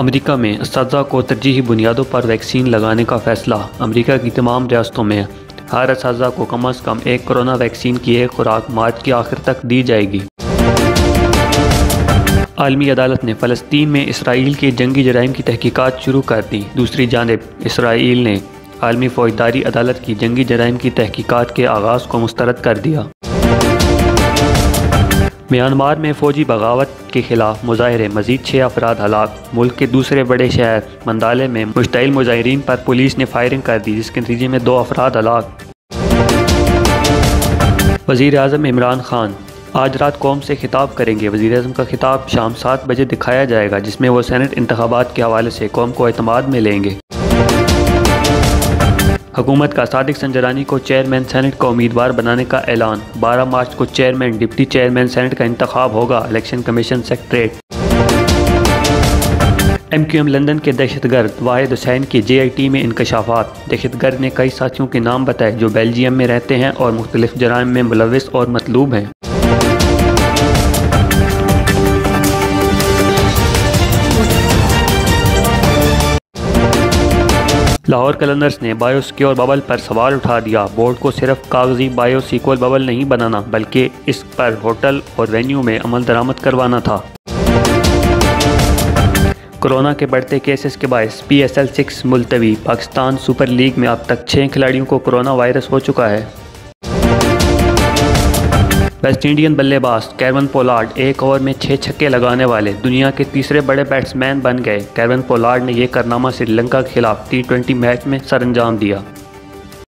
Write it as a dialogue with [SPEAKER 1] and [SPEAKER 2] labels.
[SPEAKER 1] America में असातिज़ा को तरजीही बुनियादों पर वैक्सीन लगाने का फैसला। अमेरिका की तमाम रियासतों में हर असातिज़ा को कम से कम एक कोरोना वैक्सीन की एक खुराक मार्च के आखिर तक दी जाएगी। आलमी अदालत ने फ़लस्तीन में इसराइल के जंगी जराइम की तहकीकात शुरू कर दी। दूसरी जानिब इसराइल ने आलमी फ़ौजदारी अदालत की जंगी जराइम की तहकीकात के आगाज़ को मुस्तरद कर दिया। म्यांमार में फ़ौजी बगावत के खिलाफ मुजाहरे, मज़ीद 6 अफराद हलाक। मुल्क के दूसरे बड़े शहर मंदाले में मुश्तइल मुजाहिरीन पर पुलिस ने फायरिंग कर दी, जिसके नतीजे में 2 अफराद हलाक। वज़ीर आज़म इमरान खान आज रात कौम से खिताब करेंगे। वज़ीर आज़म का खिताब शाम 7 बजे दिखाया जाएगा, जिसमें वो सेनेट इंतखाबात के हवाले से कौम को एतमाद में लेंगे। हुकूमत का सादिक संजरानी को चेयरमैन सेनेट का उम्मीदवार बनाने का ऐलान। 12 मार्च को चेयरमैन डिप्टी चेयरमैन सेनेट का इंतखाब होगा। Election commission secretariat. MQM London के दहशतगर्द वाहिद हुसैन के JIT में इंकशाफात। दहशतगर्द ने कई साथियों के नाम बताए जो बेल्जियम में रहते हैं और मुख्तलिफ जराइम में मुलव्विस और मतलूब हैं। लाहौर कलंदर्स ने बायोसिक्योर बबल पर सवाल उठा दिया। बोर्ड को सिर्फ कागजी बायोसिक्योर बबल नहीं बनाना, बल्कि इस पर होटल और वेन्यू में अमल दरामद करवाना था। कोरोना के बढ़ते केसेस के बायस PSL 6 मुलतवी। पाकिस्तान सुपर लीग में अब तक 6 खिलाड़ियों को कोरोना वायरस हो चुका है। वेस्ट इंडियन बल्लेबाज केविन पोलार्ड एक ओवर में 6 छक्के लगाने वाले दुनिया के तीसरे बड़े बैट्समैन बन गए। केविन पोलार्ड ने यह कारनामा श्रीलंका के खिलाफ T20 मैच में सरअंजाम दिया।